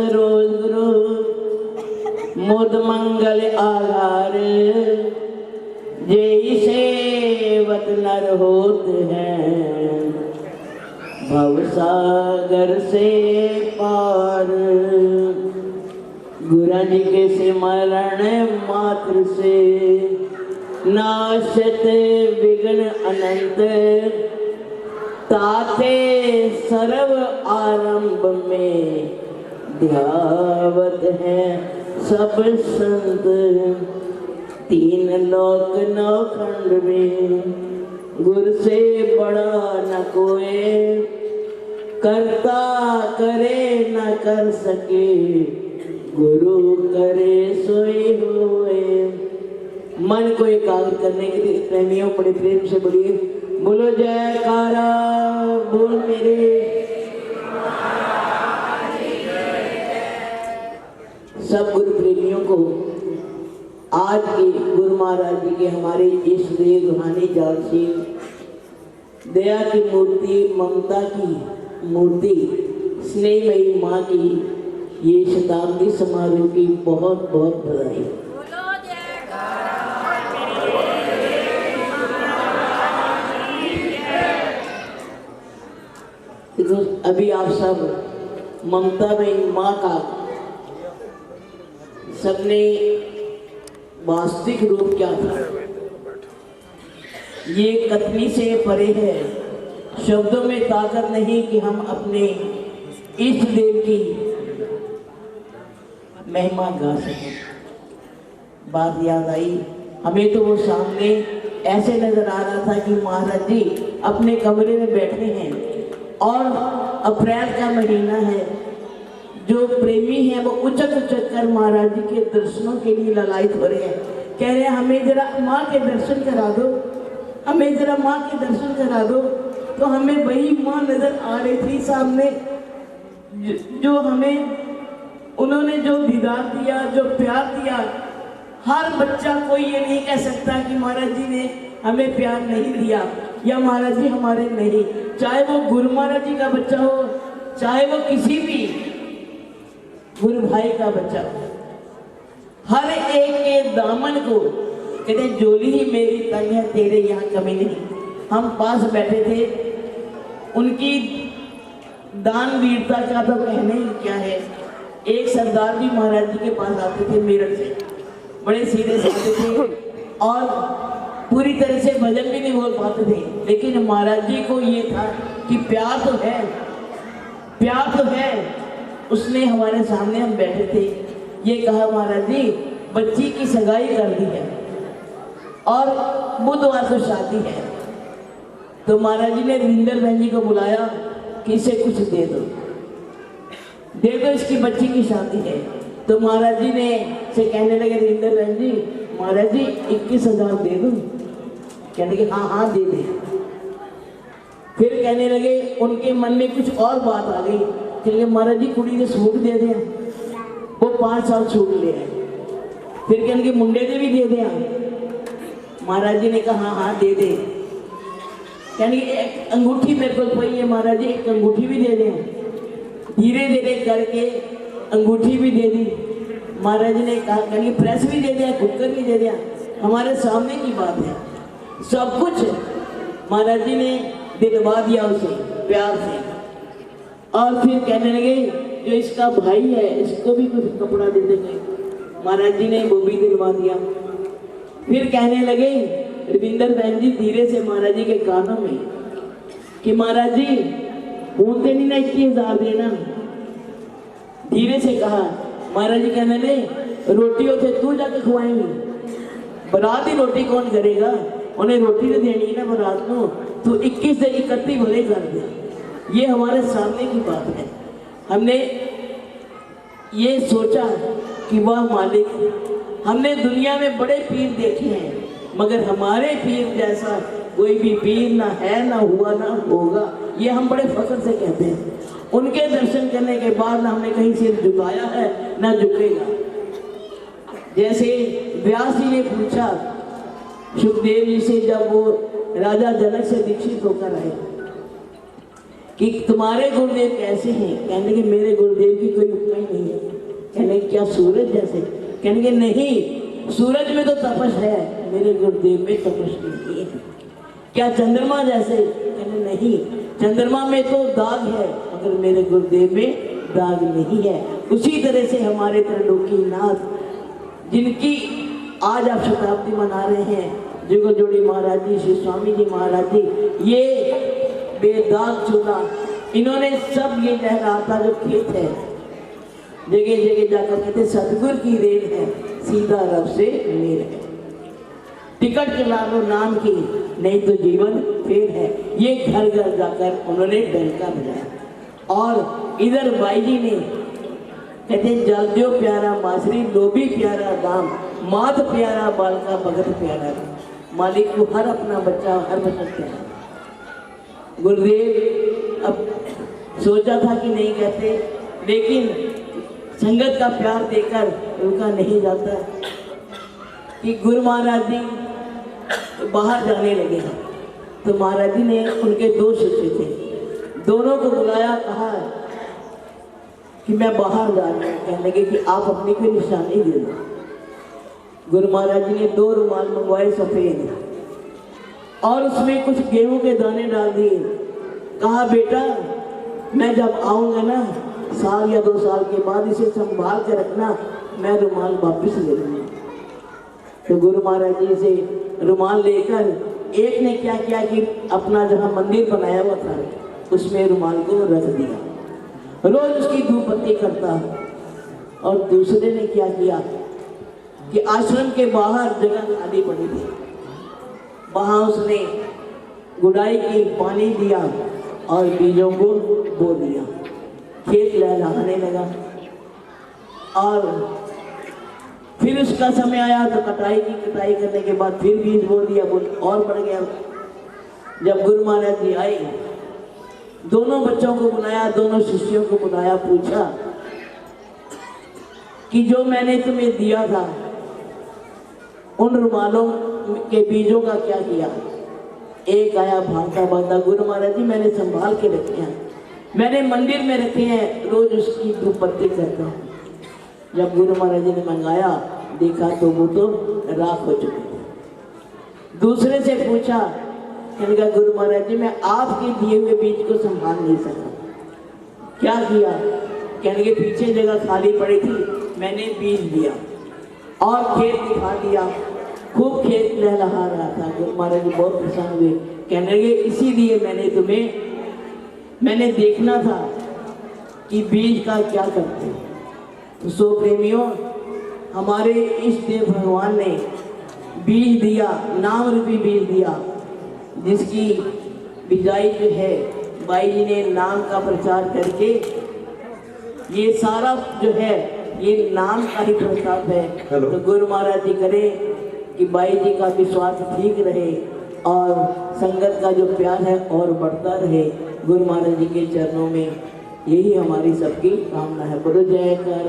रोज रोज मुद मंगल आधार, जय सेवत नर होत हैं भवसागर से पार। गुरु जी के सिमरण मात्र से नाशत विघ्न अनंत, ताते सर्व आरंभ में ध्यावत है सब संत। तीन लोक नौ खंड में गुरु से बड़ा न कोई, करता करे न कर सके गुरु करे सोई होए। मन को एकाग्र करने के लिए प्रेमियों बड़े प्रेम से बोलिए, बोलो जयकारा बोल मेरे। सब गुरु प्रेमियों को आज के गुरु महाराज जी के हमारे इस देव रूहानी जागशील दया की मूर्ति, ममता की मूर्ति, स्नेहमयी माँ की ये शताब्दी समारोह की बहुत बहुत बधाई। देखो अभी आप सब ममता में माँ का सबने वास्तविक रूप क्या था ये कथनी से परे है। शब्दों में ताकत नहीं कि हम अपने इष्ट देव की महिमा गा सकें। बात याद आई हमें तो वो सामने ऐसे नजर आ रहा था कि महाराज जी अपने कमरे में बैठे हैं और अप्रैल का महीना है। जो प्रेमी है वो उचक उचक कर महाराज जी के दर्शनों के लिए ललायित हो रहे हैं। कह रहे हैं हमें जरा माँ के दर्शन करा दो, हमें जरा माँ के दर्शन करा दो। तो हमें वही माँ नजर आ रही थी सामने, जो हमें उन्होंने जो दीदार दिया, जो प्यार दिया। हर बच्चा कोई ये नहीं कह सकता कि महाराज जी ने हमें प्यार नहीं दिया या महाराज जी हमारे नहीं। चाहे वो गुरु महाराज जी का बच्चा हो, चाहे वो किसी भी गुरु भाई का बच्चा हो, हर एक के दामन को कहते जोली ही मेरी तंग है तेरे यहाँ कमी नहीं। हम पास बैठे थे, उनकी दान वीरता का तो कहने ही क्या है। एक सरदार जी महाराज जी के पास आते थे मेरठ से, बड़े सीधे साधे थे और पूरी तरह से भजन भी नहीं बोल पाते थे, लेकिन महाराज जी को ये था कि प्यार तो है, प्यार तो है। उसने हमारे सामने, हम बैठे थे, ये कहा महाराज जी बच्ची की सगाई कर दी है और बुधवार को शादी है। तो महाराज जी ने रविंदर बहन जी को बुलाया कि इसे कुछ दे दो, दे दो, इसकी बच्ची की शादी है। तो महाराज जी ने से कहने लगे रविंदर बहन जी, महाराज जी 21,000 दे दो। कहने लगे हाँ हाँ दे दे। फिर कहने लगे, उनके मन में कुछ और बात आ गई, कहने महाराज जी कुड़ी ने सूट दे दिया, वो 5 साल छूट ले आए। फिर कहने के मुंडे ने भी दे दिया। महाराज जी ने कहा हाँ हाँ दे दे। कहने एक अंगूठी मेरे को पई है महाराज जी, एक अंगूठी भी दे दें। धीरे धीरे करके अंगूठी भी दे दी। महाराज जी ने कहा कहने प्रेस भी दे दिया, कुकर भी दे दिया। हमारे सामने की बात है, सब कुछ महाराज जी ने दिलवा दिया उसे प्यार से। और फिर कहने लगे जो इसका भाई है इसको भी कुछ कपड़ा दे देंगे। महाराज जी ने वो भी दिलवा दिया। फिर कहने लगे रविंदर बहन जी धीरे से महाराज जी के कानों में कि महाराज जी होते नहीं ना 21,000 देना। धीरे से कहा। महाराज जी कहने लगे रोटी उसे तू जाके खुआएंगी, बारात ही रोटी कौन करेगा, उन्हें रोटी तो देनी है ना बारात को, तो 21 से 31 भले कर दे। ये हमारे सामने की बात है। हमने ये सोचा कि वह मालिक, हमने दुनिया में बड़े पीर देखे हैं मगर हमारे पीर जैसा कोई भी पीर ना है, ना हुआ, ना होगा। ये हम बड़े फख्र से कहते हैं। उनके दर्शन करने के बाद ना हमने कहीं सिर झुकाया है ना झुकेगा। जैसे व्यास जी ने पूछा सुखदेव जी से जब वो राजा जनक से दीक्षित होकर आए कि तुम्हारे गुरुदेव कैसे हैं, कहने कि मेरे गुरुदेव की कोई उपमा ही नहीं है। सूरज जैसे? कहेंगे नहीं, सूरज में तो तपस है, मेरे गुरुदेव में तपस नहीं है। क्या चंद्रमा जैसे? कहेंगे नहीं, चंद्रमा में तो दाग है मगर मेरे गुरुदेव में दाग नहीं है। उसी तरह से हमारे त्रैलोकीनाथ जिनकी आज आप शताब्दी मना रहे हैं, जगह जोड़ी महाराज जी, श्री स्वामी जी महाराज जी, ये बेदाग चूल्हा, इन्होंने सब ये लहराता जो खेत है, जगह जगह जाकर कहते सतगुर की रेल है, सीधा रब से मेल है। टिकट चला लो नाम की, नहीं तो जीवन फेल है। ये घर घर जाकर उन्होंने डंका बजाया। और इधर बाई जी ने कहते जल जो प्यारा मासरी, लोभी प्यारा दाम, मात प्यारा बालका भगत प्यारा। मालिक को हर अपना बच्चा, हर बच्चा प्यारा। गुरुदेव अब सोचा था कि नहीं कहते, लेकिन संगत का प्यार देकर उनका नहीं जाता कि गुरु महाराज जी बाहर जाने लगे। तो महाराज जी ने उनके दो शिष्य थे, दोनों को बुलाया, कहा कि मैं बाहर जा रहा हूँ। कहने लगे कि आप अपनी कोई निशानी दे दो। गुरु महाराज जी ने 2 रुमाल मंगवाए सफेद और उसमें कुछ गेहूं के दाने डाल दिए। कहा बेटा मैं जब आऊंगा ना, साल या 2 साल के बाद इसे संभाल के रखना, मैं रुमाल वापिस ले लूंगा। तो गुरु महाराज जी से रुमाल लेकर एक ने क्या किया कि अपना जहाँ मंदिर बनाया हुआ था उसमें रुमाल को रख दिया, रोज उसकी धूप बत्ती करता। और दूसरे ने क्या किया कि आश्रम के बाहर जगह खाली पड़ी थी, वहां उसने गुड़ाई की, पानी दिया और बीजों को बो दिया। खेत लहलहाने लगा और फिर उसका समय आया तो कटाई की। कटाई करने के बाद फिर बीज बो दिया, और बढ़ गया। जब गुरु महाराज जी आए, दोनों बच्चों को बुलाया, दोनों शिष्यों को बुलाया, पूछा कि जो मैंने तुम्हें दिया था उन रुमालों के बीजों का क्या किया? एक आया भागता भागता, गुरु महाराज जी मैंने संभाल के रखे हैं, मैंने मंदिर में रखे हैं, रोज उसकी धूप बत्ती करता हूँ। जब गुरु महाराज जी ने मंगाया, देखा तो वो तो राख हो चुके थे। दूसरे से पूछा, कहने लगा गुरु महाराज जी मैं आपके दिए हुए बीज को संभाल नहीं सका। क्या किया? कहने के पीछे जगह खाली पड़ी थी, मैंने बीज दिया और खेत दिखा दिया, खूब खेत लहलहा रहा था। गुरु महाराज जी बहुत प्रसन्न हुए, कहने लगे इसीलिए मैंने देखना था कि बीज का क्या करते हैं। तो सो प्रेमियों, हमारे इष्ट देव भगवान ने बीज दिया, नाम रूपी बीज दिया, जिसकी बिजाई जो है बाई जी ने नाम का प्रचार करके, ये सारा जो है ये नाम का ही प्रस्ताव है। तो गुरु महाराज जी करें कि बाई जी का विश्वास ठीक रहे और संगत का जो प्यार है और बढ़ता रहे। गुरु महाराज जी के चरणों में यही हमारी सबकी कामना है। बोलो जय कर।